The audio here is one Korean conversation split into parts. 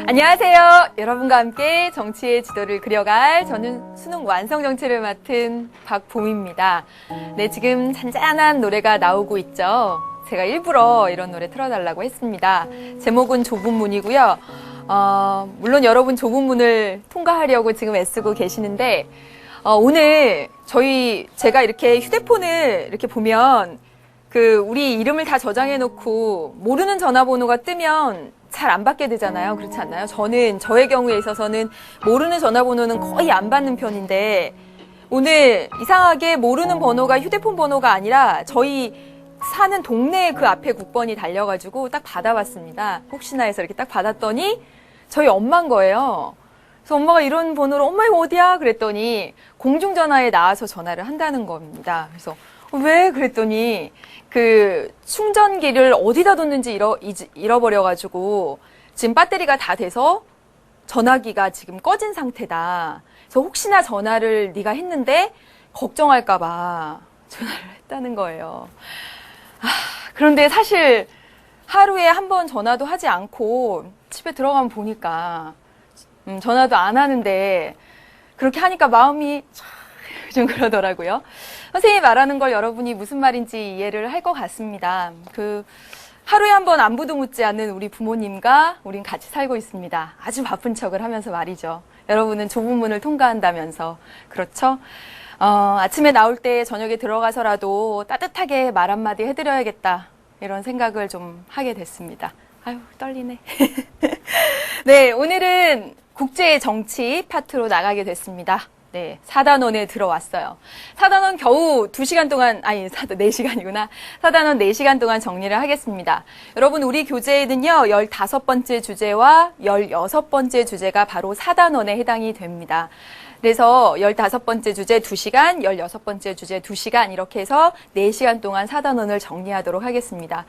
안녕하세요. 여러분과 함께 정치의 지도를 그려갈 저는 수능 완성 정치를 맡은 박봄입니다. 네, 지금 잔잔한 노래가 나오고 있죠. 제가 일부러 이런 노래 틀어달라고 했습니다. 제목은 좁은 문이고요. 물론 여러분 좁은 문을 통과하려고 지금 애쓰고 계시는데 오늘 제가 이렇게 휴대폰을 이렇게 보면 우리 이름을 다 저장해 놓고 모르는 전화번호가 뜨면 잘 안 받게 되잖아요. 그렇지 않나요? 저의 경우에 있어서는 모르는 전화번호는 거의 안 받는 편인데 오늘 이상하게 모르는 번호가 휴대폰 번호가 아니라 저희 사는 동네 그 앞에 국번이 달려가지고 딱 받아봤습니다. 혹시나 해서 이렇게 딱 받았더니 저희 엄마인 거예요. 그래서 엄마가 이런 번호로 엄마 이거 어디야? 그랬더니 공중전화에 나와서 전화를 한다는 겁니다. 그래서 왜? 그랬더니 충전기를 어디다 뒀는지 잃어버려가지고 지금 배터리가 다 돼서 전화기가 지금 꺼진 상태다. 그래서 혹시나 전화를 네가 했는데 걱정할까봐 전화를 했다는 거예요. 그런데 사실 하루에 한 번 전화도 하지 않고 집에 들어가면 보니까 전화도 안 하는데 그렇게 하니까 마음이 좀 그러더라고요. 선생님이 말하는 걸 여러분이 무슨 말인지 이해를 할 것 같습니다. 하루에 한 번 안부도 묻지 않는 우리 부모님과 우린 같이 살고 있습니다. 아주 바쁜 척을 하면서 말이죠. 여러분은 좁은 문을 통과한다면서. 그렇죠? 아침에 나올 때 저녁에 들어가서라도 따뜻하게 말 한마디 해드려야겠다. 이런 생각을 좀 하게 됐습니다. 아유, 떨리네. 네, 오늘은 국제 정치 파트로 나가게 됐습니다. 네, 4단원에 들어왔어요. 4단원 겨우 2시간 동안, 4시간이구나. 4단원 4시간 동안 정리를 하겠습니다. 여러분, 우리 교재에는요, 15번째 주제와 16번째 주제가 바로 4단원에 해당이 됩니다. 그래서 15번째 주제 2시간, 16번째 주제 2시간 이렇게 해서 4시간 동안 4단원을 정리하도록 하겠습니다.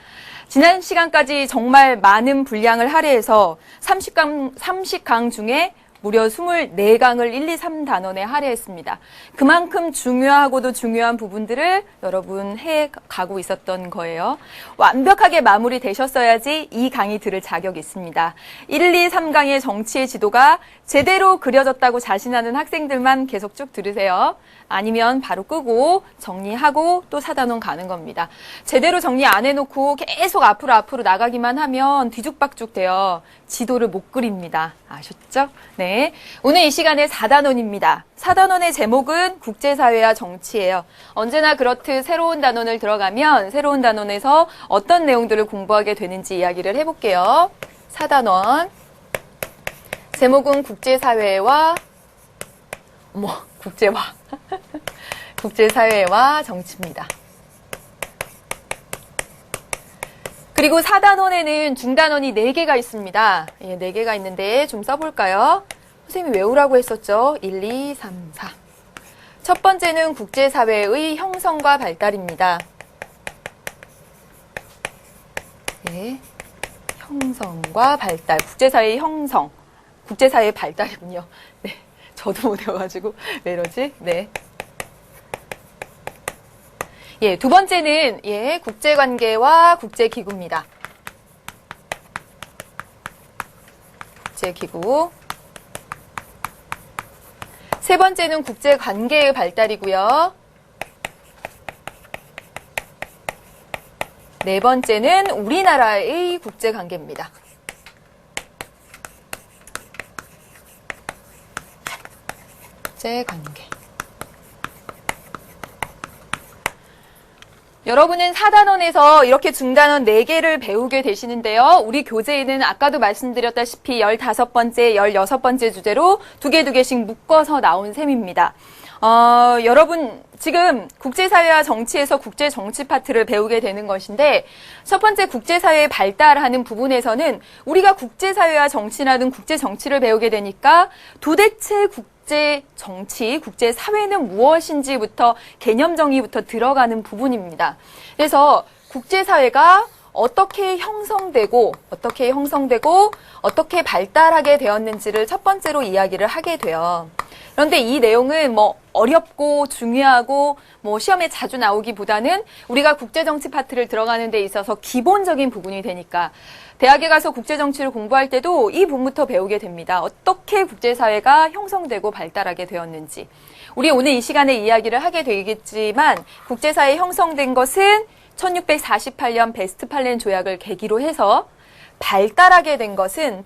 지난 시간까지 정말 많은 분량을 할애해서 30강 중에 무려 24강을 1, 2, 3단원에 할애했습니다. 그만큼 중요하고도 중요한 부분들을 여러분 해가고 있었던 거예요. 완벽하게 마무리되셨어야지 이 강의 들을 자격이 있습니다. 1, 2, 3강의 정치의 지도가 제대로 그려졌다고 자신하는 학생들만 계속 쭉 들으세요. 아니면 바로 끄고 정리하고 또 4단원 가는 겁니다. 제대로 정리 안 해놓고 계속 앞으로 나가기만 하면 뒤죽박죽 돼요. 지도를 못 그립니다. 아셨죠? 네. 오늘 이 시간에 4단원입니다. 4단원의 제목은 국제사회와 정치예요. 언제나 그렇듯 새로운 단원을 들어가면 새로운 단원에서 어떤 내용들을 공부하게 되는지 이야기를 해볼게요. 4단원. 제목은 국제사회와 국제사회와 정치입니다. 그리고 4단원에는 중단원이 4개가 있습니다. 4개가 있는데 좀 써볼까요? 선생님이 외우라고 했었죠. 1, 2, 3, 4. 첫 번째는 국제사회의 형성과 발달입니다. 네, 형성과 발달. 국제사회의 형성. 국제사회의 발달이군요. 네, 저도 못 외워가지고 왜 이러지? 네. 두 번째는 국제관계와 국제기구입니다. 국제기구. 세 번째는 국제관계의 발달이고요. 네 번째는 우리나라의 국제관계입니다. 국제관계. 여러분은 4단원에서 이렇게 중단원 4개를 배우게 되시는데요. 우리 교재에는 아까도 말씀드렸다시피 15번째, 16번째 주제로 2개씩 묶어서 나온 셈입니다. 여러분 지금 국제사회와 정치에서 국제정치 파트를 배우게 되는 것인데 첫 번째 국제사회의 발달하는 부분에서는 우리가 국제사회와 정치라는 국제정치를 배우게 되니까 도대체 국제정치, 국제사회는 무엇인지부터 개념 정의부터 들어가는 부분입니다. 그래서 국제사회가 어떻게 형성되고 어떻게 발달하게 되었는지를 첫 번째로 이야기를 하게 돼요. 그런데 이 내용은 어렵고 중요하고 시험에 자주 나오기보다는 우리가 국제정치 파트를 들어가는 데 있어서 기본적인 부분이 되니까 대학에 가서 국제정치를 공부할 때도 이 부분부터 배우게 됩니다. 어떻게 국제사회가 형성되고 발달하게 되었는지. 우리 오늘 이 시간에 이야기를 하게 되겠지만 국제사회 형성된 것은 1648년 베스트팔렌 조약을 계기로 해서 발달하게 된 것은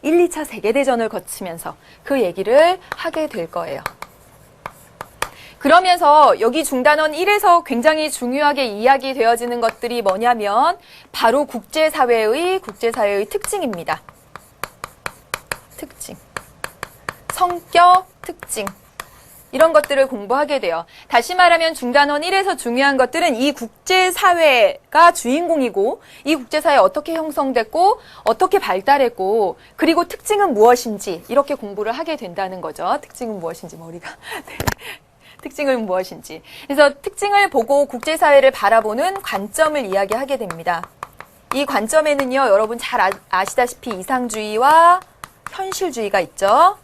1, 2차 세계대전을 거치면서 그 얘기를 하게 될 거예요. 그러면서 여기 중단원 1에서 굉장히 중요하게 이야기되어지는 것들이 뭐냐면 바로 국제사회의 특징입니다. 특징. 성격, 특징. 이런 것들을 공부하게 돼요. 다시 말하면 중단원 1에서 중요한 것들은 이 국제사회가 주인공이고 이 국제사회 어떻게 형성됐고 어떻게 발달했고 그리고 특징은 무엇인지 이렇게 공부를 하게 된다는 거죠. 특징은 무엇인지 머리가. 네. 특징은 무엇인지. 그래서 특징을 보고 국제사회를 바라보는 관점을 이야기하게 됩니다. 이 관점에는요, 여러분 잘 아시다시피 이상주의와 현실주의가 있죠.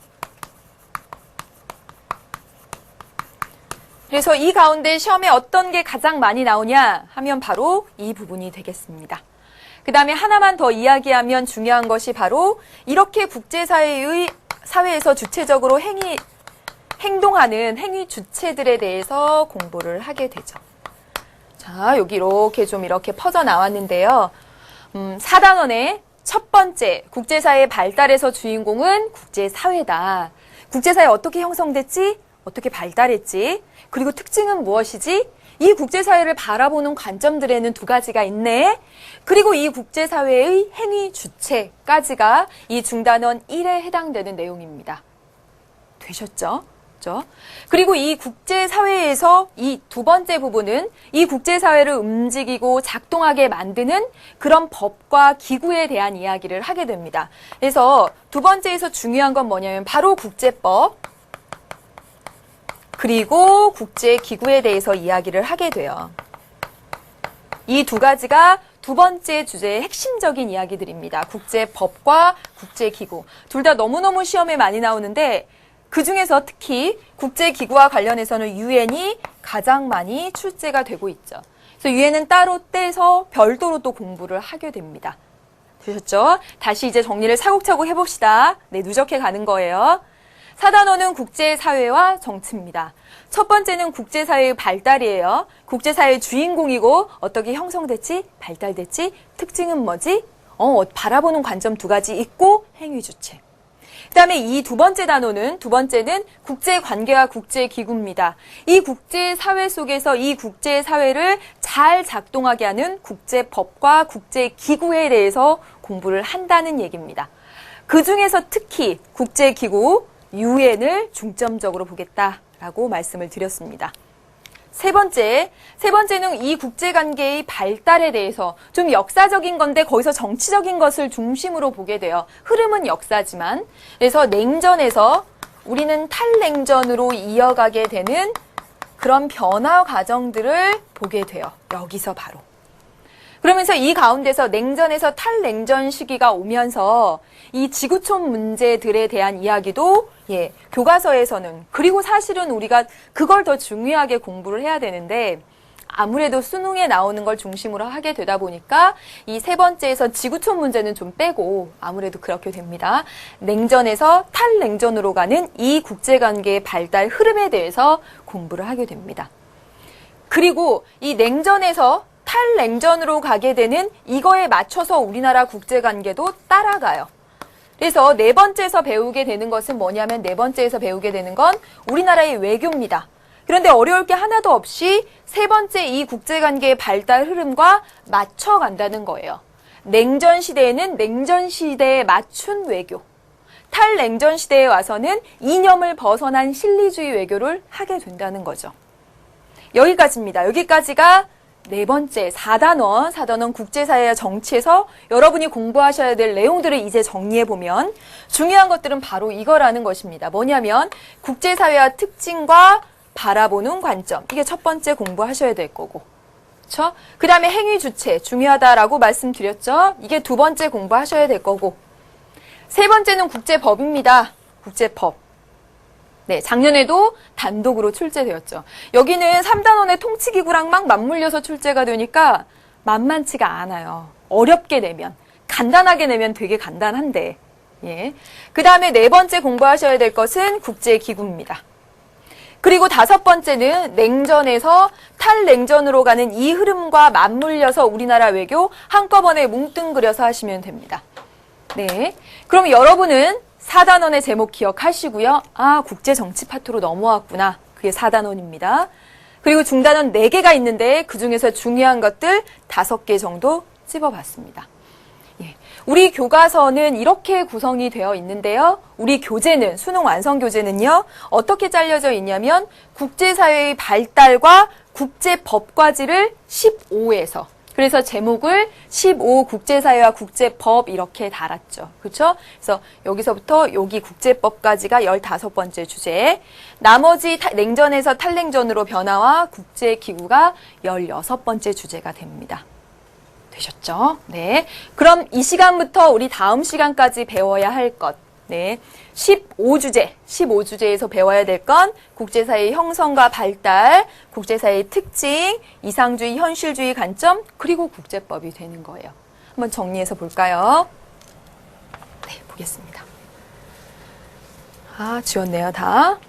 그래서 이 가운데 시험에 어떤 게 가장 많이 나오냐 하면 바로 이 부분이 되겠습니다. 그 다음에 하나만 더 이야기하면 중요한 것이 바로 이렇게 국제사회에서 주체적으로 행동하는 행위 주체들에 대해서 공부를 하게 되죠. 자, 여기 이렇게 퍼져 나왔는데요. 4단원의 첫 번째 국제사회 발달에서 주인공은 국제사회다. 국제사회 어떻게 형성됐지? 어떻게 발달했지? 그리고 특징은 무엇이지? 이 국제사회를 바라보는 관점들에는 두 가지가 있네. 그리고 이 국제사회의 행위 주체까지가 이 중단원 1에 해당되는 내용입니다. 되셨죠? 그리고 이 국제사회에서 이 두 번째 부분은 이 국제사회를 움직이고 작동하게 만드는 그런 법과 기구에 대한 이야기를 하게 됩니다. 그래서 두 번째에서 중요한 건 뭐냐면 바로 국제법 그리고 국제기구에 대해서 이야기를 하게 돼요. 이 두 가지가 두 번째 주제의 핵심적인 이야기들입니다. 국제법과 국제기구. 둘 다 너무너무 시험에 많이 나오는데 그 중에서 특히 국제기구와 관련해서는 유엔이 가장 많이 출제가 되고 있죠. 그래서 유엔은 따로 떼서 별도로 또 공부를 하게 됩니다. 되셨죠? 다시 이제 정리를 차곡차곡 해봅시다. 네, 누적해 가는 거예요. 4단원은 국제사회와 정치입니다. 첫 번째는 국제사회의 발달이에요. 국제사회의 주인공이고 어떻게 형성됐지? 발달됐지? 특징은 뭐지? 바라보는 관점 두 가지 있고 행위 주체. 그 다음에 이 두 번째는 국제관계와 국제기구입니다. 이 국제사회 속에서 이 국제사회를 잘 작동하게 하는 국제법과 국제기구에 대해서 공부를 한다는 얘기입니다. 그 중에서 특히 국제기구, 유엔을 중점적으로 보겠다라고 말씀을 드렸습니다. 세 번째는 이 국제관계의 발달에 대해서 좀 역사적인 건데 거기서 정치적인 것을 중심으로 보게 돼요. 흐름은 역사지만. 그래서 냉전에서 우리는 탈냉전으로 이어가게 되는 그런 변화 과정들을 보게 돼요. 여기서 바로. 그러면서 이 가운데서 냉전에서 탈냉전 시기가 오면서 이 지구촌 문제들에 대한 이야기도 교과서에서는 그리고 사실은 우리가 그걸 더 중요하게 공부를 해야 되는데 아무래도 수능에 나오는 걸 중심으로 하게 되다 보니까 이 세 번째에서 지구촌 문제는 좀 빼고 아무래도 그렇게 됩니다. 냉전에서 탈냉전으로 가는 이 국제관계의 발달 흐름에 대해서 공부를 하게 됩니다. 그리고 이 냉전에서 탈냉전으로 가게 되는 이거에 맞춰서 우리나라 국제관계도 따라가요. 그래서 네 번째에서 배우게 되는 것은 뭐냐면 네 번째에서 배우게 되는 건 우리나라의 외교입니다. 그런데 어려울 게 하나도 없이 세 번째 이 국제관계의 발달 흐름과 맞춰간다는 거예요. 냉전 시대에는 냉전 시대에 맞춘 외교. 탈냉전 시대에 와서는 이념을 벗어난 실리주의 외교를 하게 된다는 거죠. 여기까지입니다. 여기까지가 네 번째 4단원 국제사회와 정치에서 여러분이 공부하셔야 될 내용들을 이제 정리해보면 중요한 것들은 바로 이거라는 것입니다. 뭐냐면 국제사회와 특징과 바라보는 관점. 이게 첫 번째 공부하셔야 될 거고. 그쵸? 그 다음에 행위 주체 중요하다라고 말씀드렸죠. 이게 두 번째 공부하셔야 될 거고, 세 번째는 국제법입니다. 국제법. 네, 작년에도 단독으로 출제되었죠. 여기는 3단원의 통치기구랑 막 맞물려서 출제가 되니까 만만치가 않아요. 어렵게 내면, 간단하게 내면 되게 간단한데. 예. 그 다음에 네 번째 공부하셔야 될 것은 국제기구입니다. 그리고 다섯 번째는 냉전에서 탈냉전으로 가는 이 흐름과 맞물려서 우리나라 외교 한꺼번에 뭉뚱그려서 하시면 됩니다. 네. 그럼 여러분은 4단원의 제목 기억하시고요. 아, 국제정치 파트로 넘어왔구나. 그게 4단원입니다. 그리고 중단원 4개가 있는데 그중에서 중요한 것들 5개 정도 찝어봤습니다. 예. 우리 교과서는 이렇게 구성이 되어 있는데요. 우리 교재는, 수능 완성 교재는요, 어떻게 잘려져 있냐면 국제사회의 발달과 국제법과지를 15에서, 그래서 제목을 15 국제사회와 국제법 이렇게 달았죠. 그렇죠? 그래서 여기서부터 여기 국제법까지가 15번째 주제, 나머지 냉전에서 탈냉전으로 변화와 국제기구가 16번째 주제가 됩니다. 되셨죠? 네. 그럼 이 시간부터 우리 다음 시간까지 배워야 할 것. 네. 15주제에서 배워야 될 건 국제사회의 형성과 발달, 국제사회의 특징, 이상주의, 현실주의 관점, 그리고 국제법이 되는 거예요. 한번 정리해서 볼까요? 네, 보겠습니다. 아, 지웠네요, 다.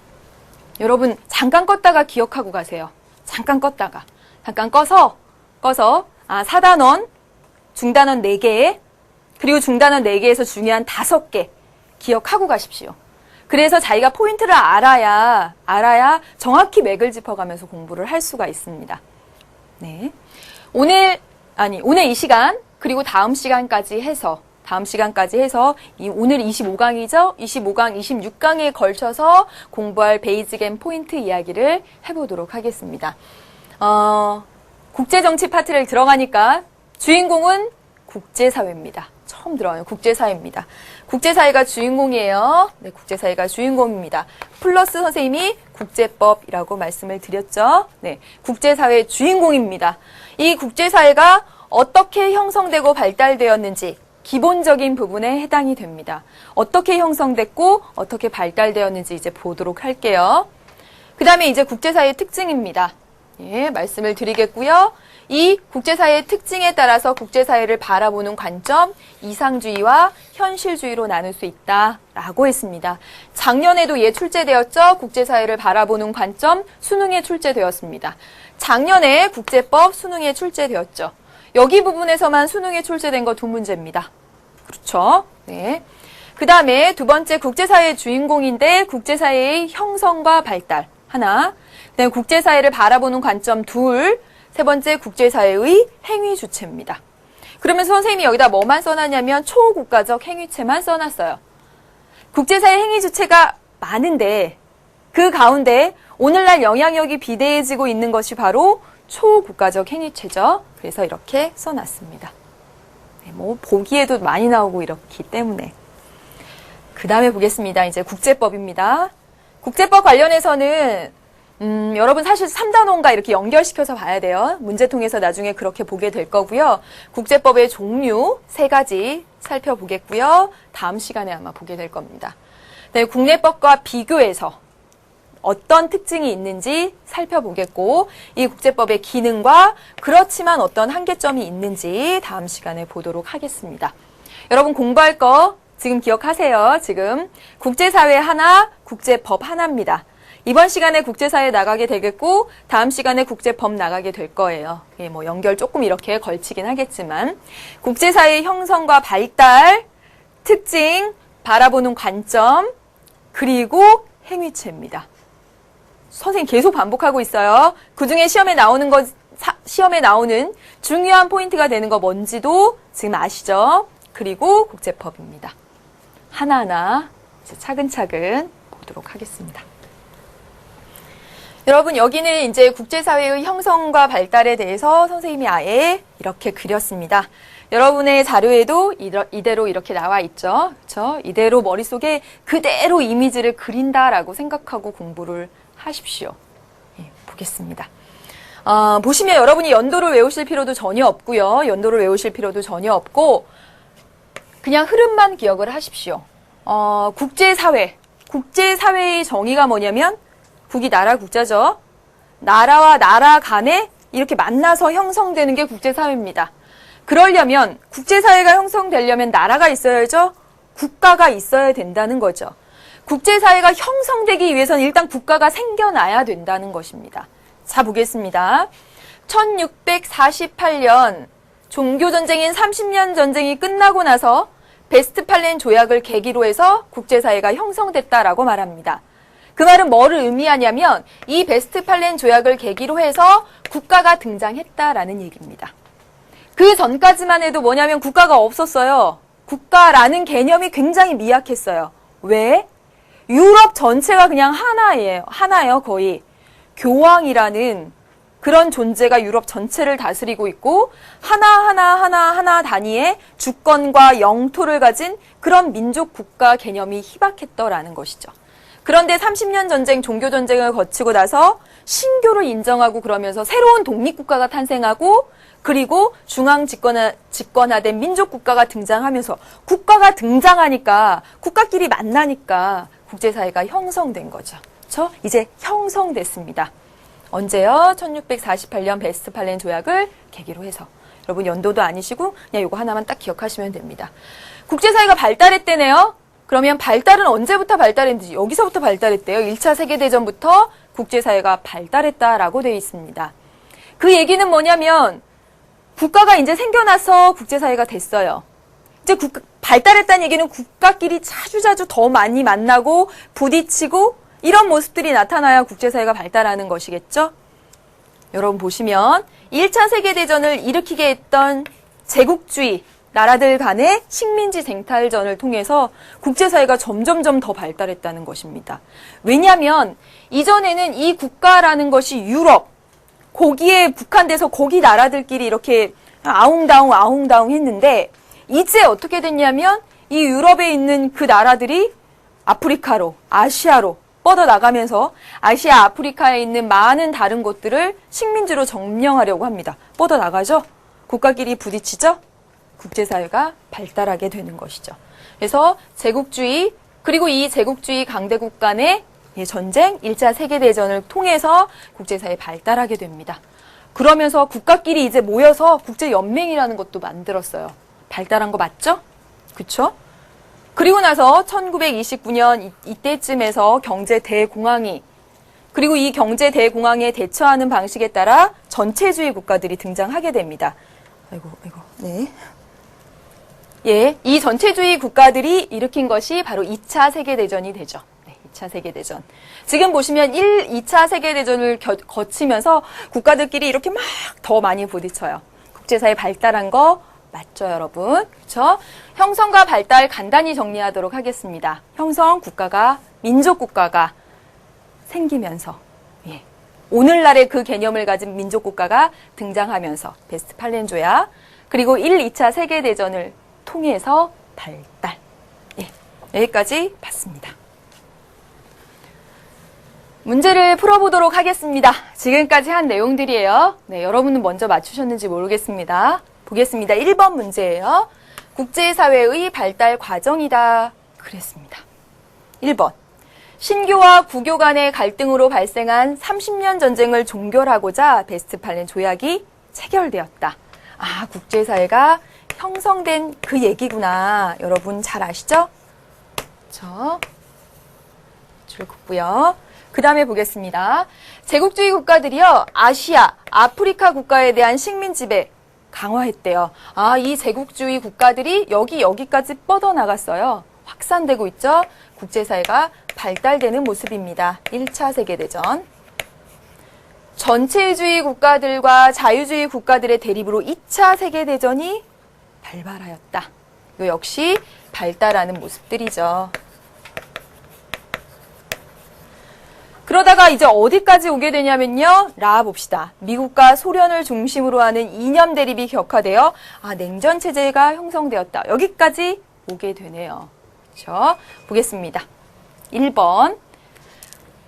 여러분, 잠깐 껐다가 기억하고 가세요. 잠깐 껐다가. 잠깐 꺼서, 4단원, 중단원 4개, 그리고 중단원 4개에서 중요한 5개 기억하고 가십시오. 그래서 자기가 포인트를 알아야 정확히 맥을 짚어가면서 공부를 할 수가 있습니다. 네. 오늘 이 시간, 그리고 다음 시간까지 해서 오늘 25강이죠? 25강, 26강에 걸쳐서 공부할 베이직앤 포인트 이야기를 해보도록 하겠습니다. 국제정치 파트를 들어가니까 주인공은 국제사회입니다. 처음 들어요. 국제사회입니다. 국제사회가 주인공이에요. 네, 국제사회가 주인공입니다. 플러스 선생님이 국제법이라고 말씀을 드렸죠. 네, 국제사회의 주인공입니다. 이 국제사회가 어떻게 형성되고 발달되었는지 기본적인 부분에 해당이 됩니다. 어떻게 형성됐고 어떻게 발달되었는지 이제 보도록 할게요. 그 다음에 이제 국제사회의 특징입니다. 예, 말씀을 드리겠고요. 이 국제사회의 특징에 따라서 국제사회를 바라보는 관점, 이상주의와 현실주의로 나눌 수 있다라고 했습니다. 작년에도 출제되었죠. 국제사회를 바라보는 관점, 수능에 출제되었습니다. 작년에 국제법 수능에 출제되었죠. 여기 부분에서만 수능에 출제된 거 2문제입니다. 그렇죠? 네. 그 다음에 두 번째 국제사회의 주인공인데 국제사회의 형성과 발달 하나, 그다음에 국제사회를 바라보는 관점 2, 세 번째 국제사회의 행위 주체입니다. 그러면 선생님이 여기다 뭐만 써놨냐면 초국가적 행위체만 써놨어요. 국제사회 행위 주체가 많은데 그 가운데 오늘날 영향력이 비대해지고 있는 것이 바로 초국가적 행위체죠. 그래서 이렇게 써놨습니다. 네, 뭐 보기에도 많이 나오고 이렇기 때문에. 그 다음에 보겠습니다. 이제 국제법입니다. 국제법 관련해서는 여러분 사실 3단원과 이렇게 연결시켜서 봐야 돼요. 문제통에서 나중에 그렇게 보게 될 거고요. 국제법의 종류 3가지 살펴보겠고요. 다음 시간에 아마 보게 될 겁니다. 네, 국내법과 비교해서 어떤 특징이 있는지 살펴보겠고 이 국제법의 기능과 그렇지만 어떤 한계점이 있는지 다음 시간에 보도록 하겠습니다. 여러분 공부할 거 지금 기억하세요. 지금 국제사회 하나, 국제법 하나입니다. 이번 시간에 국제사회 나가게 되겠고 다음 시간에 국제법 나가게 될 거예요. 예, 뭐 연결 조금 이렇게 걸치긴 하겠지만 국제사회의 형성과 발달, 특징, 바라보는 관점, 그리고 행위체입니다. 선생님 계속 반복하고 있어요. 그중에 시험에 나오는 중요한 포인트가 되는 거 뭔지도 지금 아시죠? 그리고 국제법입니다. 하나하나 이제 차근차근 보도록 하겠습니다. 여러분 여기는 이제 국제사회의 형성과 발달에 대해서 선생님이 아예 이렇게 그렸습니다. 여러분의 자료에도 이대로 이렇게 나와 있죠. 그렇죠? 이대로 머릿속에 그대로 이미지를 그린다라고 생각하고 공부를 하십시오. 예, 보겠습니다. 보시면 여러분이 연도를 외우실 필요도 전혀 없고요. 연도를 외우실 필요도 전혀 없고 그냥 흐름만 기억을 하십시오. 국제사회의 정의가 뭐냐면 국이 나라 국자죠. 나라와 나라 간에 이렇게 만나서 형성되는 게 국제사회입니다. 그러려면 국제사회가 형성되려면 나라가 있어야죠. 국가가 있어야 된다는 거죠. 국제사회가 형성되기 위해서는 일단 국가가 생겨나야 된다는 것입니다. 자, 보겠습니다. 1648년 종교전쟁인 30년 전쟁이 끝나고 나서 베스트팔렌 조약을 계기로 해서 국제사회가 형성됐다라고 말합니다. 그 말은 뭐를 의미하냐면 이 베스트팔렌 조약을 계기로 해서 국가가 등장했다라는 얘기입니다. 그 전까지만 해도 뭐냐면 국가가 없었어요. 국가라는 개념이 굉장히 미약했어요. 왜? 유럽 전체가 그냥 하나예요, 거의. 교황이라는 그런 존재가 유럽 전체를 다스리고 있고 하나 단위의 주권과 영토를 가진 그런 민족 국가 개념이 희박했더라는 것이죠. 그런데 30년 전쟁, 종교전쟁을 거치고 나서 신교를 인정하고 그러면서 새로운 독립국가가 탄생하고 그리고 중앙 집권화된 민족국가가 등장하면서 국가가 등장하니까 국가끼리 만나니까 국제사회가 형성된 거죠. 그렇죠? 이제 형성됐습니다. 언제요? 1648년 베스트팔렌 조약을 계기로 해서. 여러분 연도도 아니시고 그냥 이거 하나만 딱 기억하시면 됩니다. 국제사회가 발달했대네요. 그러면 발달은 언제부터 발달했는지 여기서부터 발달했대요. 1차 세계대전부터 국제사회가 발달했다라고 되어 있습니다. 그 얘기는 뭐냐면 국가가 이제 생겨나서 국제사회가 됐어요. 이제 발달했다는 얘기는 국가끼리 자주자주 더 많이 만나고 부딪히고 이런 모습들이 나타나야 국제사회가 발달하는 것이겠죠? 여러분 보시면 1차 세계대전을 일으키게 했던 제국주의 나라들 간의 식민지 쟁탈전을 통해서 국제사회가 점점점 더 발달했다는 것입니다. 왜냐하면 이전에는 이 국가라는 것이 유럽, 거기에 국한돼서 거기 나라들끼리 이렇게 아웅다웅 했는데 이제 어떻게 됐냐면 이 유럽에 있는 그 나라들이 아프리카로, 아시아로 뻗어나가면서 아시아, 아프리카에 있는 많은 다른 곳들을 식민지로 점령하려고 합니다. 뻗어나가죠? 국가끼리 부딪히죠? 국제사회가 발달하게 되는 것이죠. 그래서 제국주의, 그리고 이 제국주의 강대국 간의 전쟁, 1차 세계대전을 통해서 국제사회 발달하게 됩니다. 그러면서 국가끼리 이제 모여서 국제연맹이라는 것도 만들었어요. 발달한 거 맞죠? 그쵸? 그리고 나서 1929년 이때쯤에서 경제대공황이, 그리고 이 경제대공황에 대처하는 방식에 따라 전체주의 국가들이 등장하게 됩니다. 네. 예, 이 전체주의 국가들이 일으킨 것이 바로 2차 세계대전이 되죠. 네, 2차 세계대전. 지금 보시면 2차 세계대전을 거치면서 국가들끼리 이렇게 막 더 많이 부딪혀요. 국제사회 발달한 거 맞죠, 여러분? 그렇죠? 형성과 발달 간단히 정리하도록 하겠습니다. 형성, 국가가, 민족 국가가 생기면서 오늘날의 그 개념을 가진 민족 국가가 등장하면서 베스트팔렌 조약, 그리고 1, 2차 세계대전을 통해서 발달. 여기까지 봤습니다. 문제를 풀어보도록 하겠습니다. 지금까지 한 내용들이에요. 네, 여러분은 먼저 맞추셨는지 모르겠습니다. 보겠습니다. 1번 문제예요. 국제사회의 발달 과정이다. 그랬습니다. 1번. 신교와 구교 간의 갈등으로 발생한 30년 전쟁을 종결하고자 베스트팔렌 조약이 체결되었다. 아, 국제사회가 형성된 그 얘기구나. 여러분 잘 아시죠? 그렇죠? 줄 긋고요. 그 다음에 보겠습니다. 제국주의 국가들이요, 아시아, 아프리카 국가에 대한 식민 지배 강화했대요. 아, 이 제국주의 국가들이 여기까지 뻗어나갔어요. 확산되고 있죠? 국제사회가 발달되는 모습입니다. 1차 세계대전. 전체주의 국가들과 자유주의 국가들의 대립으로 2차 세계대전이 발발하였다. 이거 역시 발달하는 모습들이죠. 그러다가 이제 어디까지 오게 되냐면요. 봅시다. 미국과 소련을 중심으로 하는 이념 대립이 격화되어 냉전 체제가 형성되었다. 여기까지 오게 되네요. 그렇죠? 보겠습니다. 1번.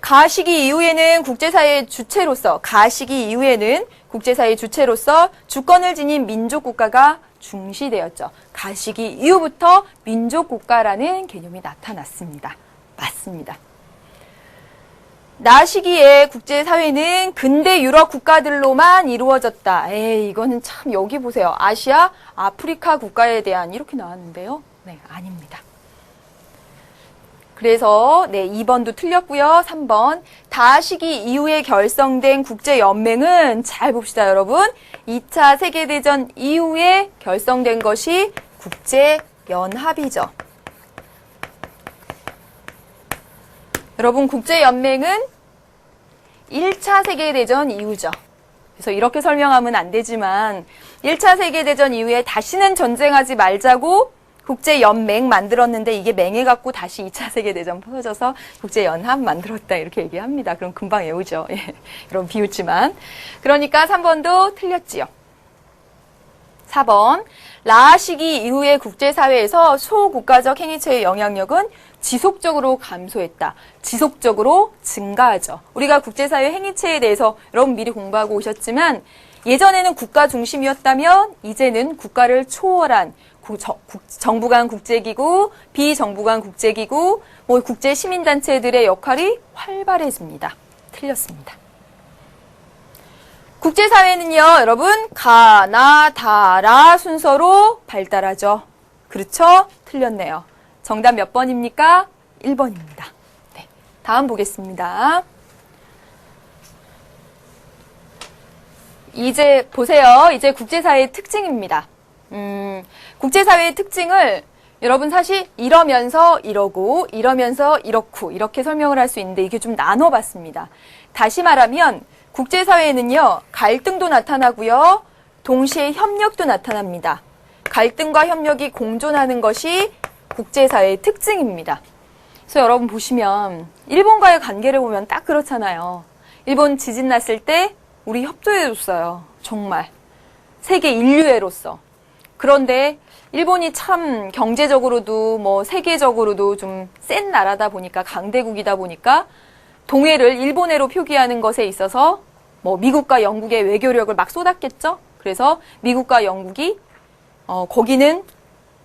가시기 이후에는 국제사회의 주체로서 주권을 지닌 민족국가가 중시되었죠. 가시기 이후부터 민족국가라는 개념이 나타났습니다. 맞습니다. 나시기에 국제사회는 근대 유럽 국가들로만 이루어졌다. 이거는 참 여기 보세요. 아시아, 아프리카 국가에 대한 이렇게 나왔는데요. 네, 아닙니다. 그래서 2번도 틀렸고요. 3번 다시기 이후에 결성된 국제연맹은 잘 봅시다, 여러분. 2차 세계대전 이후에 결성된 것이 국제연합이죠. 여러분, 국제연맹은 1차 세계대전 이후죠. 그래서 이렇게 설명하면 안 되지만 1차 세계대전 이후에 다시는 전쟁하지 말자고 국제연맹 만들었는데 이게 맹해갖고 다시 2차 세계대전 퍼져서 국제연합 만들었다 이렇게 얘기합니다. 그럼 금방 외우죠. 예, 여러분 비웃지만. 그러니까 3번도 틀렸지요. 4번 라하 시기 이후의 국제사회에서 소국가적 행위체의 영향력은 지속적으로 감소했다. 지속적으로 증가하죠. 우리가 국제사회 행위체에 대해서 여러분 미리 공부하고 오셨지만 예전에는 국가 중심이었다면 이제는 국가를 초월한 정부 간 국제기구, 비정부 간 국제기구, 국제 시민단체들의 역할이 활발해집니다. 틀렸습니다. 국제사회는요, 여러분, 가, 나, 다, 라 순서로 발달하죠. 그렇죠? 틀렸네요. 정답 몇 번입니까? 1번입니다. 네, 다음 보겠습니다. 이제 보세요. 이제 국제사회의 특징입니다. 국제사회의 특징을 여러분 사실 이러면서 이러고 이러면서 이렇고 이렇게 설명을 할 수 있는데 이게 좀 나눠봤습니다. 다시 말하면 국제사회에는요, 갈등도 나타나고요, 동시에 협력도 나타납니다. 갈등과 협력이 공존하는 것이 국제사회의 특징입니다. 그래서 여러분 보시면 일본과의 관계를 보면 딱 그렇잖아요. 일본 지진 났을 때 우리 협조해줬어요. 정말. 세계 인류애로서. 그런데 일본이 참 경제적으로도 세계적으로도 좀 센 나라다 보니까 강대국이다 보니까 동해를 일본해로 표기하는 것에 있어서 미국과 영국의 외교력을 막 쏟았겠죠. 그래서 미국과 영국이 거기는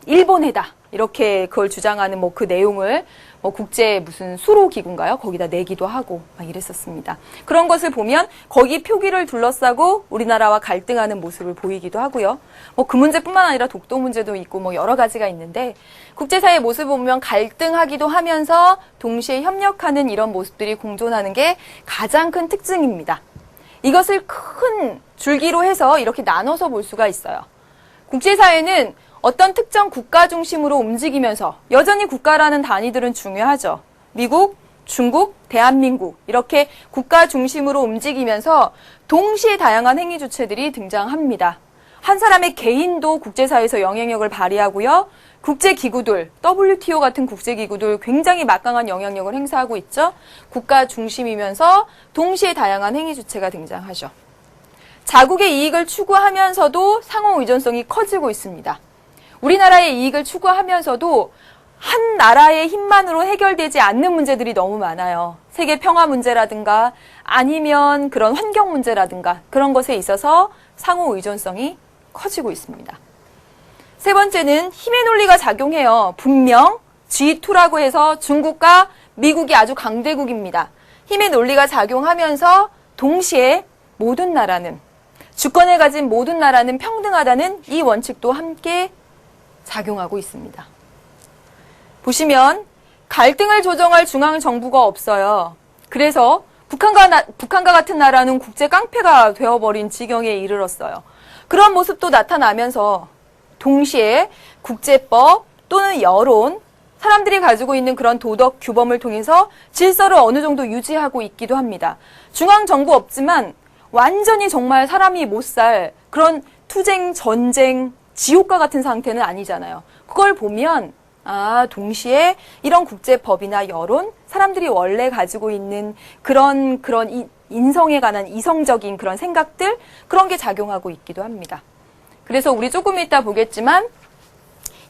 일본해다 이렇게 그걸 주장하는 그 내용을 국제 무슨 수로기구인가요? 거기다 내기도 하고 막 이랬었습니다. 그런 것을 보면 거기 표기를 둘러싸고 우리나라와 갈등하는 모습을 보이기도 하고요. 그 문제뿐만 아니라 독도 문제도 있고 여러 가지가 있는데 국제사회의 모습을 보면 갈등하기도 하면서 동시에 협력하는 이런 모습들이 공존하는 게 가장 큰 특징입니다. 이것을 큰 줄기로 해서 이렇게 나눠서 볼 수가 있어요. 국제사회는 어떤 특정 국가 중심으로 움직이면서 여전히 국가라는 단위들은 중요하죠. 미국, 중국, 대한민국 이렇게 국가 중심으로 움직이면서 동시에 다양한 행위 주체들이 등장합니다. 한 사람의 개인도 국제사회에서 영향력을 발휘하고요. 국제기구들, WTO 같은 국제기구들 굉장히 막강한 영향력을 행사하고 있죠. 국가 중심이면서 동시에 다양한 행위 주체가 등장하죠. 자국의 이익을 추구하면서도 상호 의존성이 커지고 있습니다. 우리나라의 이익을 추구하면서도 한 나라의 힘만으로 해결되지 않는 문제들이 너무 많아요. 세계 평화 문제라든가 아니면 그런 환경 문제라든가 그런 것에 있어서 상호 의존성이 커지고 있습니다. 세 번째는 힘의 논리가 작용해요. 분명 G2라고 해서 중국과 미국이 아주 강대국입니다. 힘의 논리가 작용하면서 동시에 모든 나라는 주권을 가진 모든 나라는 평등하다는 이 원칙도 함께 작용하고 있습니다. 보시면 갈등을 조정할 중앙정부가 없어요. 그래서 북한과 같은 나라는 국제 깡패가 되어버린 지경에 이르렀어요. 그런 모습도 나타나면서 동시에 국제법 또는 여론, 사람들이 가지고 있는 그런 도덕 규범을 통해서 질서를 어느 정도 유지하고 있기도 합니다. 중앙정부 없지만 완전히 정말 사람이 못 살 그런 투쟁, 전쟁, 지옥과 같은 상태는 아니잖아요. 그걸 보면 동시에 이런 국제법이나 여론, 사람들이 원래 가지고 있는 그런 인성에 관한 이성적인 그런 생각들, 그런 게 작용하고 있기도 합니다. 그래서 우리 조금 이따 보겠지만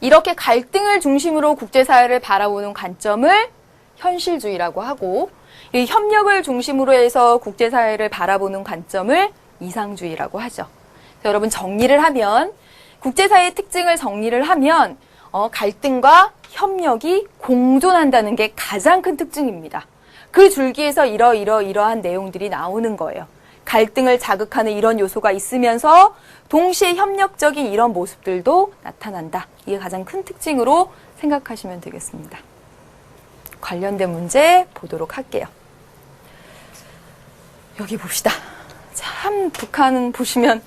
이렇게 갈등을 중심으로 국제사회를 바라보는 관점을 현실주의라고 하고 이 협력을 중심으로 해서 국제사회를 바라보는 관점을 이상주의라고 하죠. 여러분 정리를 하면 국제사회의 특징을 정리를 하면 갈등과 협력이 공존한다는 게 가장 큰 특징입니다. 그 줄기에서 이러한 내용들이 나오는 거예요. 갈등을 자극하는 이런 요소가 있으면서 동시에 협력적인 이런 모습들도 나타난다. 이게 가장 큰 특징으로 생각하시면 되겠습니다. 관련된 문제 보도록 할게요. 여기 봅시다. 참 북한은 보시면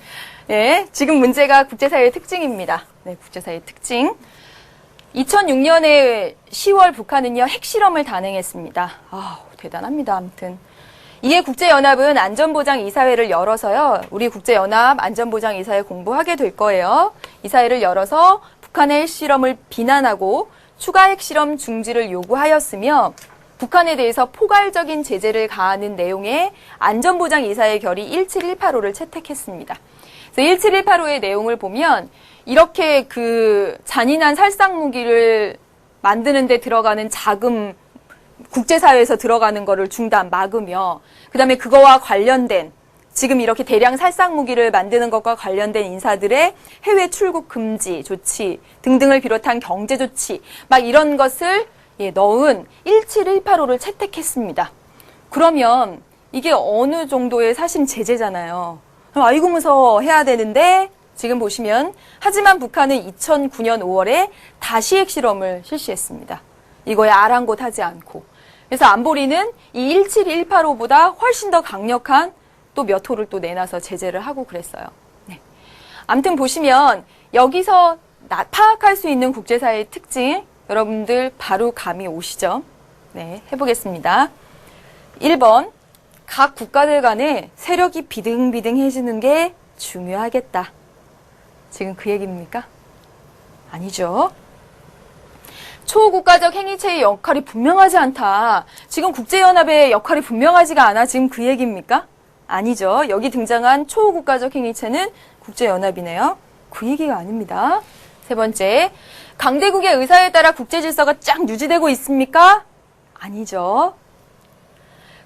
지금 문제가 국제사회의 특징입니다. 국제사회의 특징. 2006년에 10월 북한은요 핵실험을 단행했습니다. 대단합니다. 아무튼 이에 국제연합은 안전보장이사회를 열어서요. 우리 국제연합 안전보장이사회 공부하게 될 거예요. 이사회를 열어서 북한의 핵실험을 비난하고 추가 핵실험 중지를 요구하였으며 북한에 대해서 포괄적인 제재를 가하는 내용의 안전보장이사회 결의 17185를 채택했습니다. 그래서 17185의 내용을 보면 이렇게 그 잔인한 살상무기를 만드는 데 들어가는 자금 국제사회에서 들어가는 거를 중단, 막으며 그다음에 그거와 관련된 지금 이렇게 대량 살상무기를 만드는 것과 관련된 인사들의 해외 출국 금지 조치 등등을 비롯한 경제 조치 막 이런 것을 넣은 17185를 채택했습니다. 그러면 이게 어느 정도의 사실 제재잖아요. 그럼 아이고 무서워 해야 되는데 지금 보시면 하지만 북한은 2009년 5월에 다시 핵실험을 실시했습니다. 이거에 아랑곳하지 않고. 그래서 안보리는 이 17185보다 훨씬 더 강력한 또 몇 호를 또 내놔서 제재를 하고 그랬어요. 아무튼 보시면 여기서 파악할 수 있는 국제사회의 특징 여러분들 바로 감이 오시죠? 해보겠습니다. 1번 각 국가들 간에 세력이 비등비등해지는 게 중요하겠다. 지금 그 얘기입니까? 아니죠. 초국가적 행위체의 역할이 분명하지 않다. 지금 국제연합의 역할이 분명하지가 않아. 지금 그 얘기입니까? 아니죠. 여기 등장한 초국가적 행위체는 국제연합이네요. 그 얘기가 아닙니다. 세 번째, 강대국의 의사에 따라 국제질서가 쫙 유지되고 있습니까? 아니죠.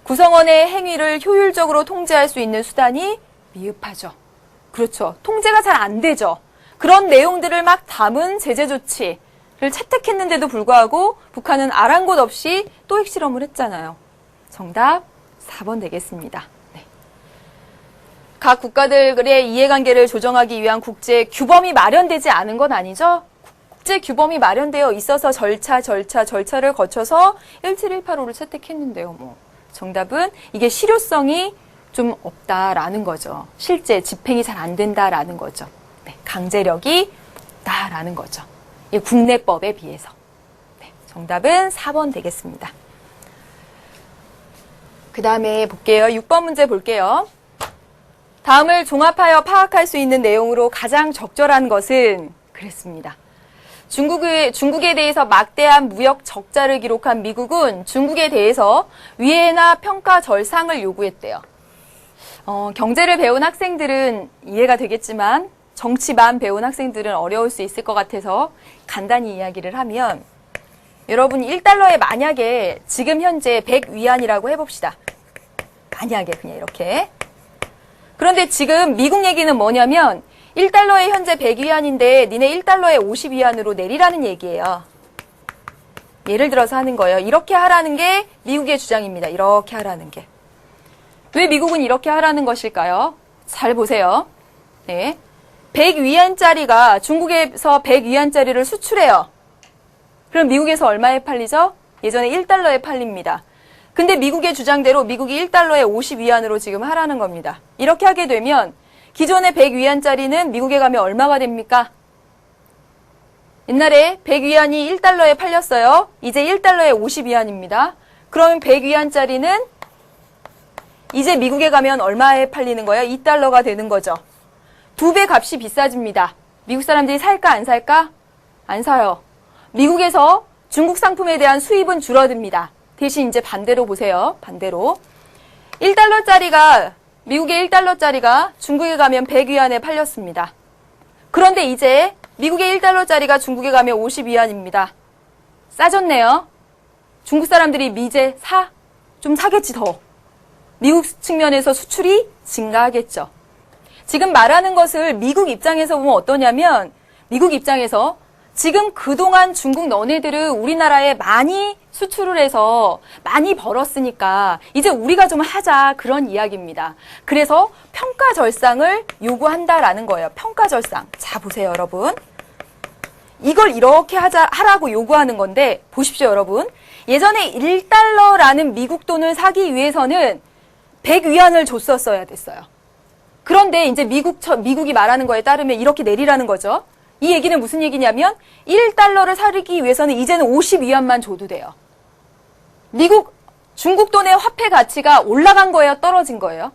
구성원의 행위를 효율적으로 통제할 수 있는 수단이 미흡하죠. 그렇죠. 통제가 잘 안 되죠. 그런 내용들을 막 담은 제재 조치를 채택했는데도 불구하고 북한은 아랑곳 없이 또 핵실험을 했잖아요. 정답 4번 되겠습니다. 각 국가들의 이해관계를 조정하기 위한 국제 규범이 마련되지 않은 건 아니죠. 국제 규범이 마련되어 있어서 절차를 거쳐서 17185를 채택했는데요. 정답은 이게 실효성이 좀 없다라는 거죠. 실제 집행이 잘 안 된다라는 거죠. 강제력이 없다라는 거죠. 이 국내법에 비해서. 정답은 4번 되겠습니다. 그 다음에 볼게요. 6번 문제 볼게요. 다음을 종합하여 파악할 수 있는 내용으로 가장 적절한 것은 그랬습니다. 중국에 대해서 막대한 무역 적자를 기록한 미국은 중국에 대해서 위해나 평가 절상을 요구했대요. 경제를 배운 학생들은 이해가 되겠지만 정치만 배운 학생들은 어려울 수 있을 것 같아서 간단히 이야기를 하면 여러분 1달러에 만약에 지금 현재 100위안이라고 해봅시다. 만약에 그냥 이렇게. 그런데 지금 미국 얘기는 뭐냐면 1달러에 현재 100위안인데 니네 1달러에 50위안으로 내리라는 얘기예요. 예를 들어서 하는 거예요. 이렇게 하라는 게 미국의 주장입니다. 이렇게 하라는 게. 왜 미국은 이렇게 하라는 것일까요? 잘 보세요. 100위안짜리가 중국에서 100위안짜리를 수출해요. 그럼 미국에서 얼마에 팔리죠? 예전에 1달러에 팔립니다. 근데 미국의 주장대로 미국이 1달러에 50위안으로 지금 하라는 겁니다. 이렇게 하게 되면 기존의 100위안짜리는 미국에 가면 얼마가 됩니까? 옛날에 100위안이 1달러에 팔렸어요. 이제 1달러에 50위안입니다. 그러면 100위안짜리는 이제 미국에 가면 얼마에 팔리는 거예요? 2달러가 되는 거죠. 2배 값이 비싸집니다. 미국 사람들이 살까 안 살까? 안 사요. 미국에서 중국 상품에 대한 수입은 줄어듭니다. 대신 이제 반대로 보세요. 반대로. 1달러짜리가 미국의 1달러짜리가 중국에 가면 100위안에 팔렸습니다. 그런데 이제 미국의 1달러짜리가 중국에 가면 50위안입니다. 싸졌네요. 중국 사람들이 미제 사? 좀 사겠지 더. 미국 측면에서 수출이 증가하겠죠. 지금 말하는 것을 미국 입장에서 보면 어떠냐면 미국 입장에서 지금 그동안 중국 너네들은 우리나라에 많이 수출을 해서 많이 벌었으니까 이제 우리가 좀 하자 그런 이야기입니다. 그래서 평가절상을 요구한다라는 거예요. 평가절상. 자 보세요 여러분. 이걸 이렇게 하라고 요구하는 건데 보십시오 여러분. 예전에 1달러라는 미국 돈을 사기 위해서는 100위안을 줬었어야 됐어요. 그런데 이제 미국이 말하는 거에 따르면 이렇게 내리라는 거죠. 이 얘기는 무슨 얘기냐면 1달러를 사기 위해서는 이제는 50위안만 줘도 돼요. 중국 돈의 화폐 가치가 올라간 거예요? 떨어진 거예요?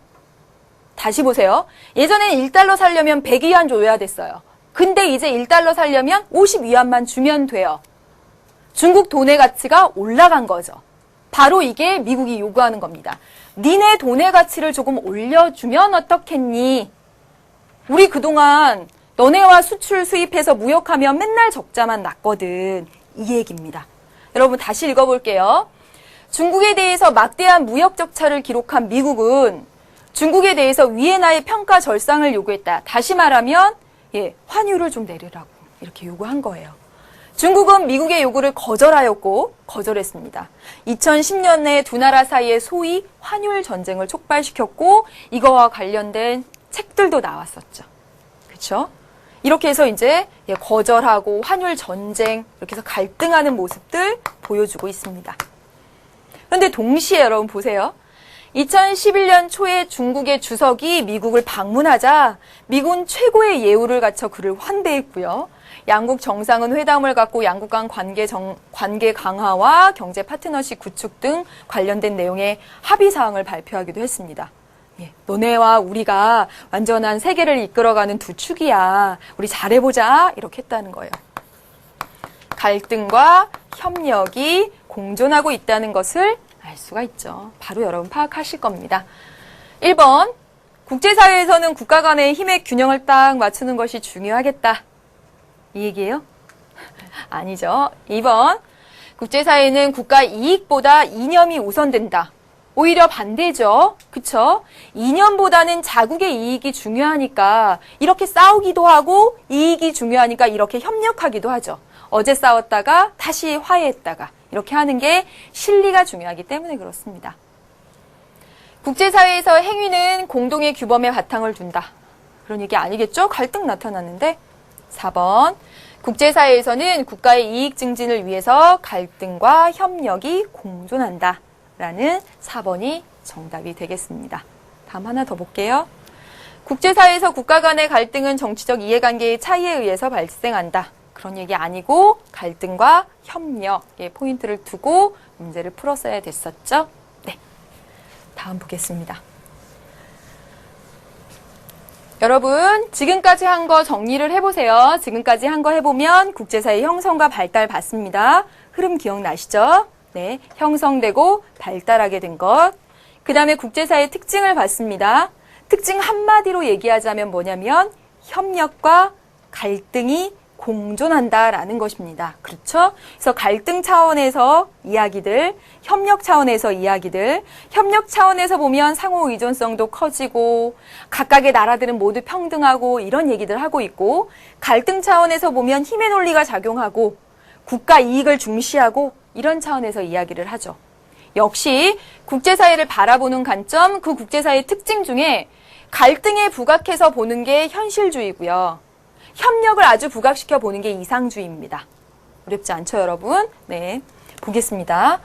다시 보세요. 예전에는 1달러 살려면 100위안 줘야 됐어요. 근데 이제 1달러 살려면 50위안만 주면 돼요. 중국 돈의 가치가 올라간 거죠. 바로 이게 미국이 요구하는 겁니다. 니네 돈의 가치를 조금 올려주면 어떻겠니? 우리 그동안 너네와 수출 수입해서 무역하면 맨날 적자만 났거든. 이 얘기입니다. 여러분 다시 읽어볼게요. 중국에 대해서 막대한 무역 적자를 기록한 미국은 중국에 대해서 위에나의 평가 절상을 요구했다. 다시 말하면 환율을 좀 내리라고 이렇게 요구한 거예요. 중국은 미국의 요구를 거절했습니다. 2010년에 두 나라 사이에 소위 환율 전쟁을 촉발시켰고 이거와 관련된 책들도 나왔었죠. 그렇죠? 이렇게 해서 이제 거절하고 환율 전쟁 이렇게 해서 갈등하는 모습들 보여주고 있습니다. 그런데 동시에 여러분 보세요. 2011년 초에 중국의 주석이 미국을 방문하자 미군 최고의 예우를 갖춰 그를 환대했고요. 양국 정상은 회담을 갖고 양국 간 관계 강화와 경제 파트너십 구축 등 관련된 내용의 합의 사항을 발표하기도 했습니다. 너네와 우리가 완전한 세계를 이끌어가는 두 축이야. 우리 잘해보자. 이렇게 했다는 거예요. 갈등과 협력이 공존하고 있다는 것을 알 수가 있죠. 바로 여러분 파악하실 겁니다. 1번, 국제사회에서는 국가 간의 힘의 균형을 딱 맞추는 것이 중요하겠다. 이 얘기예요? 아니죠. 2번, 국제사회는 국가 이익보다 이념이 우선된다. 오히려 반대죠. 그쵸? 이념보다는 자국의 이익이 중요하니까 이렇게 싸우기도 하고 이익이 중요하니까 이렇게 협력하기도 하죠. 어제 싸웠다가 다시 화해했다가 이렇게 하는 게 실리가 중요하기 때문에 그렇습니다. 국제사회에서 행위는 공동의 규범에 바탕을 둔다. 그런 얘기 아니겠죠? 갈등 나타났는데. 4번, 국제사회에서는 국가의 이익 증진을 위해서 갈등과 협력이 공존한다. 라는 4번이 정답이 되겠습니다. 다음 하나 더 볼게요. 국제사회에서 국가 간의 갈등은 정치적 이해관계의 차이에 의해서 발생한다. 그런 얘기 아니고 갈등과 협력에 포인트를 두고 문제를 풀었어야 됐었죠. 네, 다음 보겠습니다. 여러분 지금까지 한 거 정리를 해보세요. 지금까지 한 거 해보면 국제사회 형성과 발달 봤습니다. 흐름 기억나시죠? 네, 형성되고 발달하게 된 것. 그 다음에 국제사회의 특징을 봤습니다. 특징 한마디로 얘기하자면 뭐냐면 협력과 갈등이 공존한다라는 것입니다. 그렇죠? 그래서 갈등 차원에서 이야기들, 협력 차원에서 이야기들, 협력 차원에서 보면 상호 의존성도 커지고 각각의 나라들은 모두 평등하고 이런 얘기들 하고 있고 갈등 차원에서 보면 힘의 논리가 작용하고 국가 이익을 중시하고 이런 차원에서 이야기를 하죠. 역시 국제사회를 바라보는 관점, 그 국제사회의 특징 중에 갈등에 부각해서 보는 게 현실주의고요. 협력을 아주 부각시켜 보는 게 이상주의입니다. 어렵지 않죠, 여러분? 네, 보겠습니다.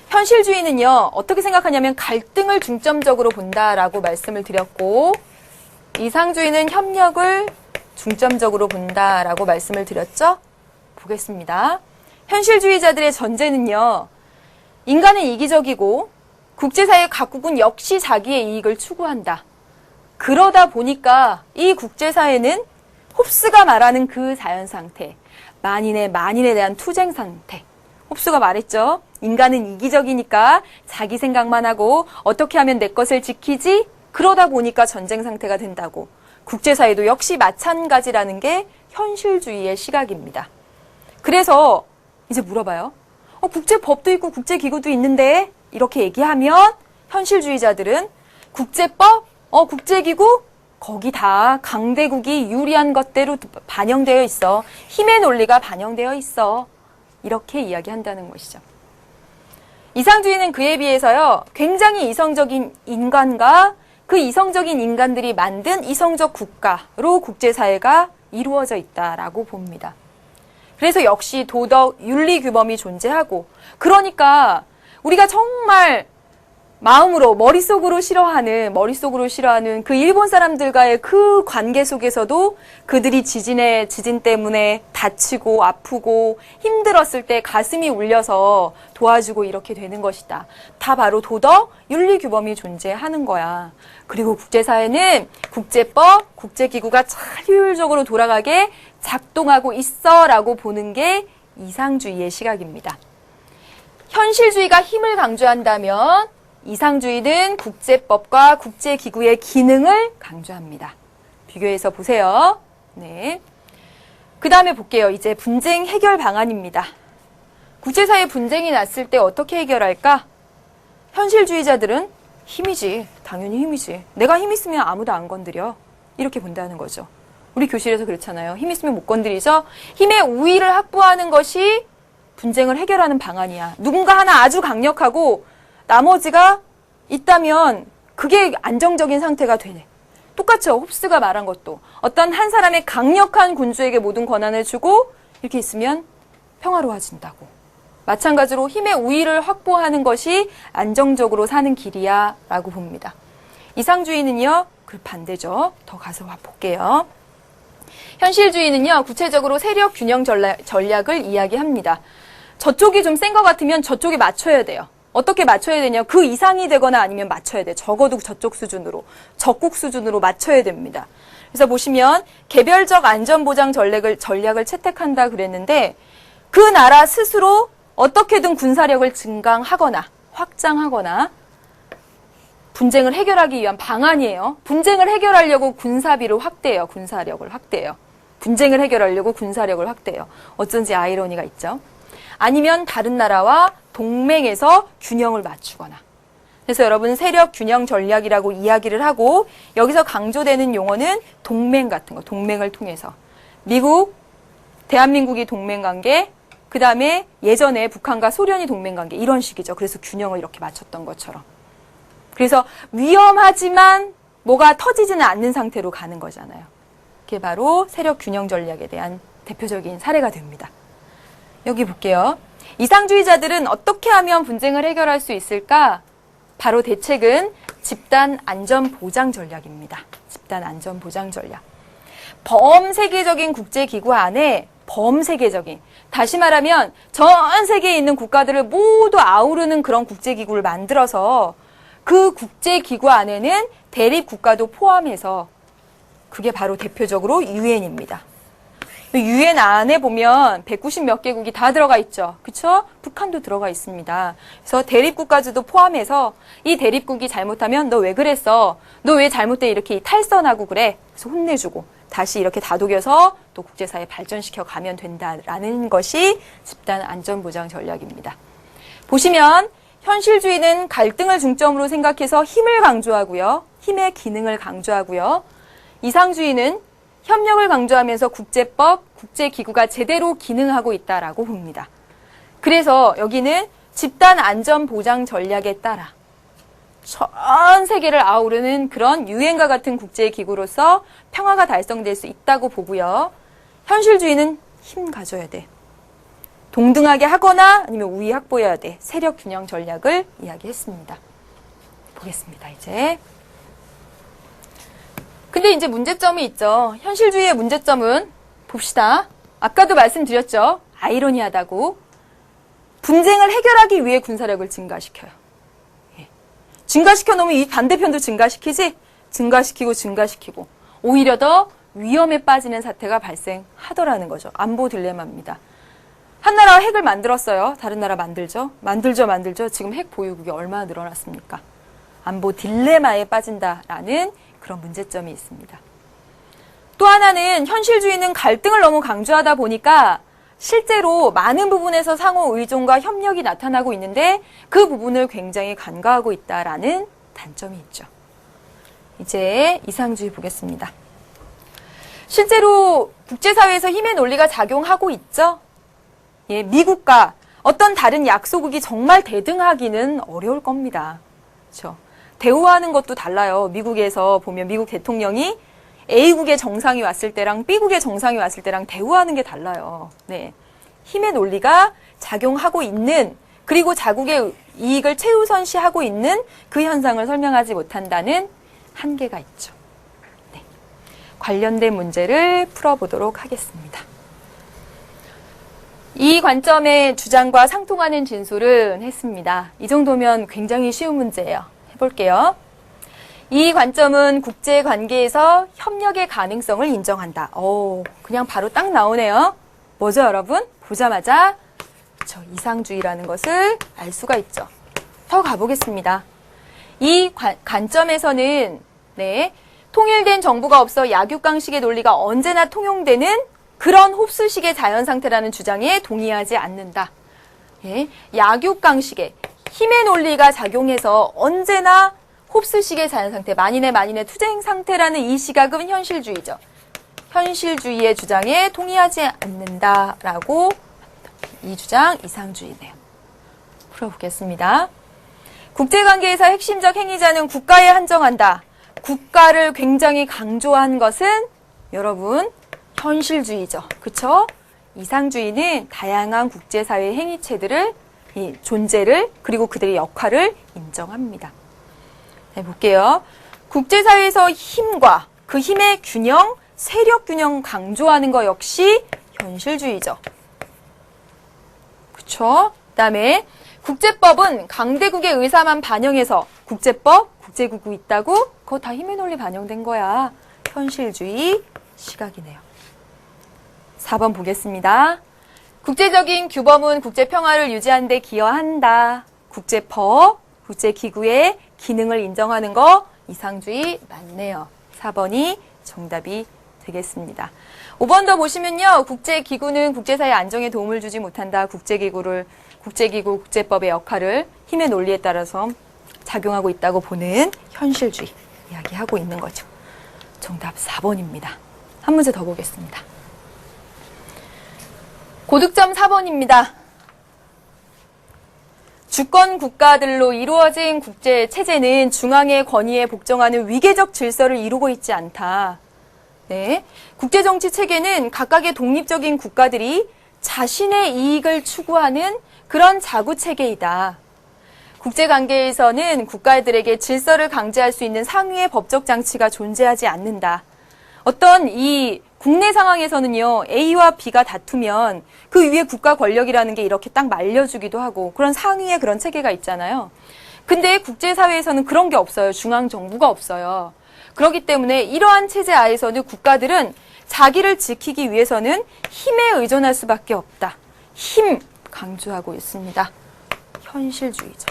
현실주의는요, 어떻게 생각하냐면 갈등을 중점적으로 본다라고 말씀을 드렸고 이상주의는 협력을 중점적으로 본다라고 말씀을 드렸죠? 보겠습니다. 현실주의자들의 전제는요, 인간은 이기적이고 국제사회 각국은 역시 자기의 이익을 추구한다. 그러다 보니까 이 국제사회는 홉스가 말하는 그 자연상태, 만인에 대한 투쟁 상태. 홉스가 말했죠. 인간은 이기적이니까 자기 생각만 하고 어떻게 하면 내 것을 지키지? 그러다 보니까 전쟁 상태가 된다고. 국제사회도 역시 마찬가지라는 게 현실주의의 시각입니다. 그래서 이제 물어봐요. 국제법도 있고 국제기구도 있는데 이렇게 얘기하면 현실주의자들은 국제법, 국제기구, 거기 다 강대국이 유리한 것대로 반영되어 있어. 힘의 논리가 반영되어 있어. 이렇게 이야기한다는 것이죠. 이상주의는 그에 비해서요, 굉장히 이성적인 인간과 그 이성적인 인간들이 만든 이성적 국가로 국제사회가 이루어져 있다라고 봅니다. 그래서 역시 도덕, 윤리 규범이 존재하고, 그러니까 우리가 정말 마음으로 머릿속으로 싫어하는 그 일본 사람들과의 그 관계 속에서도 그들이 지진 때문에 다치고 아프고 힘들었을 때 가슴이 울려서 도와주고 이렇게 되는 것이다. 다 바로 도덕, 윤리 규범이 존재하는 거야. 그리고 국제사회는 국제법, 국제기구가 잘 효율적으로 돌아가게 작동하고 있어라고 보는 게 이상주의의 시각입니다. 현실주의가 힘을 강조한다면 이상주의는 국제법과 국제기구의 기능을 강조합니다. 비교해서 보세요. 네. 그 다음에 볼게요. 이제 분쟁 해결 방안입니다. 국제사회 분쟁이 났을 때 어떻게 해결할까? 현실주의자들은 힘이지. 당연히 힘이지. 내가 힘 있으면 아무도 안 건드려. 이렇게 본다는 거죠. 우리 교실에서 그렇잖아요. 힘 있으면 못 건드리죠. 힘의 우위를 확보하는 것이 분쟁을 해결하는 방안이야. 누군가 하나 아주 강력하고 나머지가 있다면 그게 안정적인 상태가 되네. 똑같죠. 홉스가 말한 것도. 어떤 한 사람의 강력한 군주에게 모든 권한을 주고 이렇게 있으면 평화로워진다고. 마찬가지로 힘의 우위를 확보하는 것이 안정적으로 사는 길이야 라고 봅니다. 이상주의는요, 그 반대죠. 더 가서 볼게요. 현실주의는요, 구체적으로 세력 균형 전략을 이야기합니다. 저쪽이 좀 센 것 같으면 저쪽에 맞춰야 돼요. 어떻게 맞춰야 되냐? 그 이상이 되거나 아니면 맞춰야 돼. 적어도 저쪽 수준으로, 적국 수준으로 맞춰야 됩니다. 그래서 보시면 개별적 안전보장 전략을 채택한다 그랬는데 그 나라 스스로 어떻게든 군사력을 증강하거나 확장하거나 분쟁을 해결하기 위한 방안이에요. 분쟁을 해결하려고 군사비를 확대해요. 군사력을 확대해요. 분쟁을 해결하려고 군사력을 확대해요. 어쩐지 아이러니가 있죠. 아니면 다른 나라와 동맹에서 균형을 맞추거나. 그래서 여러분 세력 균형 전략이라고 이야기를 하고 여기서 강조되는 용어는 동맹 같은 거, 동맹을 통해서. 미국, 대한민국이 동맹관계, 그 다음에 예전에 북한과 소련이 동맹관계 이런 식이죠. 그래서 균형을 이렇게 맞췄던 것처럼. 그래서 위험하지만 뭐가 터지지는 않는 상태로 가는 거잖아요. 그게 바로 세력 균형 전략에 대한 대표적인 사례가 됩니다. 여기 볼게요. 이상주의자들은 어떻게 하면 분쟁을 해결할 수 있을까? 바로 대책은 집단 안전 보장 전략입니다. 집단 안전 보장 전략. 범세계적인 국제기구 안에 범세계적인, 다시 말하면 전 세계에 있는 국가들을 모두 아우르는 그런 국제기구를 만들어서 그 국제기구 안에는 대립 국가도 포함해서 그게 바로 대표적으로 유엔입니다. 유엔 안에 보면 190 몇 개국이 다 들어가 있죠. 그쵸? 북한도 들어가 있습니다. 그래서 대립국까지도 포함해서 이 대립국이 잘못하면 너 왜 그랬어? 너 왜 잘못돼 이렇게 탈선하고 그래? 그래서 혼내주고 다시 이렇게 다독여서 또 국제사회 발전시켜 가면 된다라는 것이 집단 안전보장 전략입니다. 보시면 현실주의는 갈등을 중점으로 생각해서 힘을 강조하고요. 힘의 기능을 강조하고요. 이상주의는 협력을 강조하면서 국제법, 국제기구가 제대로 기능하고 있다라고 봅니다. 그래서 여기는 집단 안전 보장 전략에 따라 전 세계를 아우르는 그런 유엔과 같은 국제기구로서 평화가 달성될 수 있다고 보고요. 현실주의는 힘 가져야 돼. 동등하게 하거나 아니면 우위 확보해야 돼. 세력 균형 전략을 이야기했습니다. 보겠습니다, 이제. 근데 이제 문제점이 있죠. 현실주의의 문제점은 봅시다. 아까도 말씀드렸죠. 아이러니하다고. 분쟁을 해결하기 위해 군사력을 증가시켜요. 예. 증가시켜 놓으면 이 반대편도 증가시키지? 증가시키고 오히려 더 위험에 빠지는 사태가 발생하더라는 거죠. 안보 딜레마입니다. 한 나라가 핵을 만들었어요. 다른 나라 만들죠. 만들죠. 지금 핵 보유국이 얼마나 늘어났습니까? 안보 딜레마에 빠진다라는 그런 문제점이 있습니다. 또 하나는 현실주의는 갈등을 너무 강조하다 보니까 실제로 많은 부분에서 상호 의존과 협력이 나타나고 있는데 그 부분을 굉장히 간과하고 있다라는 단점이 있죠. 이제 이상주의 보겠습니다. 실제로 국제사회에서 힘의 논리가 작용하고 있죠. 예, 미국과 어떤 다른 약소국이 정말 대등하기는 어려울 겁니다. 그렇죠? 대우하는 것도 달라요. 미국에서 보면 미국 대통령이 A국의 정상이 왔을 때랑 B국의 정상이 왔을 때랑 대우하는 게 달라요. 네. 힘의 논리가 작용하고 있는, 그리고 자국의 이익을 최우선시하고 있는 그 현상을 설명하지 못한다는 한계가 있죠. 네. 관련된 문제를 풀어보도록 하겠습니다. 이 관점의 주장과 상통하는 진술은 했습니다. 이 정도면 굉장히 쉬운 문제예요. 해볼게요. 이 관점은 국제관계에서 협력의 가능성을 인정한다. 그냥 바로 딱 나오네요. 뭐죠, 여러분? 보자마자 저 이상주의라는 것을 알 수가 있죠. 더 가보겠습니다. 이 관점에서는 통일된 정부가 없어 약육강식의 논리가 언제나 통용되는 그런 홉스식의 자연상태라는 주장에 동의하지 않는다. 예, 약육강식의 힘의 논리가 작용해서 언제나 홉스식의 자연상태, 만인의 투쟁 상태라는 이 시각은 현실주의죠. 현실주의의 주장에 동의하지 않는다라고 이 주장 이상주의네요. 풀어보겠습니다. 국제관계에서 핵심적 행위자는 국가에 한정한다. 국가를 굉장히 강조한 것은 여러분 현실주의죠. 그쵸? 이상주의는 다양한 국제사회 행위체들을 존재를 그리고 그들의 역할을 인정합니다. 네, 볼게요. 국제사회에서 힘과 그 힘의 균형, 세력 균형 강조하는 것 역시 현실주의죠. 그쵸? 그 다음에 국제법은 강대국의 의사만 반영해서 국제법, 국제구구 있다고? 그거 다 힘의 논리 반영된 거야. 현실주의 시각이네요. 4번 보겠습니다. 국제적인 규범은 국제평화를 유지하는 데 기여한다. 국제법, 국제기구의 기능을 인정하는 거 이상주의 맞네요. 4번이 정답이 되겠습니다. 5번 더 보시면요. 국제기구는 국제사회 안정에 도움을 주지 못한다. 국제기구, 국제법의 역할을 힘의 논리에 따라서 작용하고 있다고 보는 현실주의 이야기하고 있는 거죠. 정답 4번입니다. 한 문제 더 보겠습니다. 고득점 4번입니다. 주권 국가들로 이루어진 국제 체제는 중앙의 권위에 복종하는 위계적 질서를 이루고 있지 않다. 네. 국제정치 체계는 각각의 독립적인 국가들이 자신의 이익을 추구하는 그런 자구 체계이다. 국제관계에서는 국가들에게 질서를 강제할 수 있는 상위의 법적 장치가 존재하지 않는다. 어떤 이 국내 상황에서는요, A와 B가 다투면 그 위에 국가 권력이라는 게 이렇게 딱 말려주기도 하고 그런 상위의 그런 체계가 있잖아요. 근데 국제사회에서는 그런 게 없어요. 중앙정부가 없어요. 그렇기 때문에 이러한 체제 하에서는 국가들은 자기를 지키기 위해서는 힘에 의존할 수밖에 없다. 힘 강조하고 있습니다. 현실주의죠.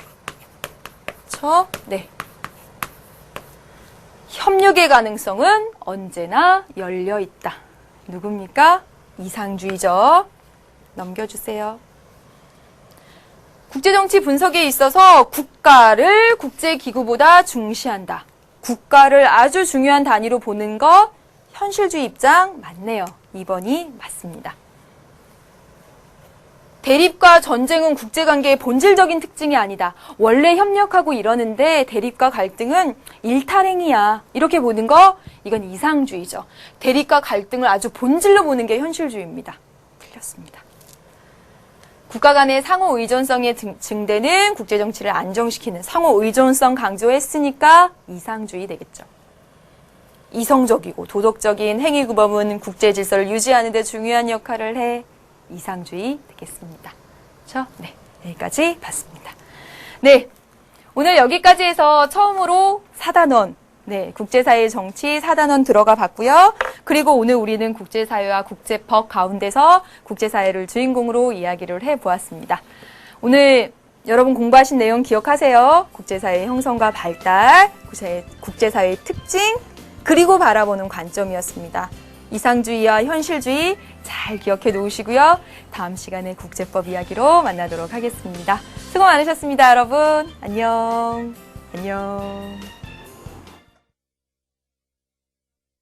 그렇죠? 네. 협력의 가능성은 언제나 열려 있다. 누굽니까? 이상주의죠. 넘겨주세요. 국제정치 분석에 있어서 국가를 국제기구보다 중시한다. 국가를 아주 중요한 단위로 보는 거 현실주의 입장 맞네요. 2번이 맞습니다. 대립과 전쟁은 국제관계의 본질적인 특징이 아니다. 원래 협력하고 이러는데 대립과 갈등은 일탈행위야. 이렇게 보는 거 이건 이상주의죠. 대립과 갈등을 아주 본질로 보는 게 현실주의입니다. 틀렸습니다. 국가 간의 상호 의존성의 증대는 국제정치를 안정시키는 상호 의존성 강조했으니까 이상주의 되겠죠. 이성적이고 도덕적인 행위 구범은 국제 질서를 유지하는 데 중요한 역할을 해. 이상주의 되겠습니다. 그렇죠? 네, 여기까지 봤습니다. 네, 오늘 여기까지 해서 처음으로 4단원, 국제사회 정치 4단원 들어가 봤고요. 그리고 오늘 우리는 국제사회와 국제법 가운데서 국제사회를 주인공으로 이야기를 해보았습니다. 오늘 여러분 공부하신 내용 기억하세요. 국제사회의 형성과 발달, 국제사회의 특징, 그리고 바라보는 관점이었습니다. 이상주의와 현실주의 잘 기억해 놓으시고요. 다음 시간에 국제법 이야기로 만나도록 하겠습니다. 수고 많으셨습니다, 여러분. 안녕. 안녕.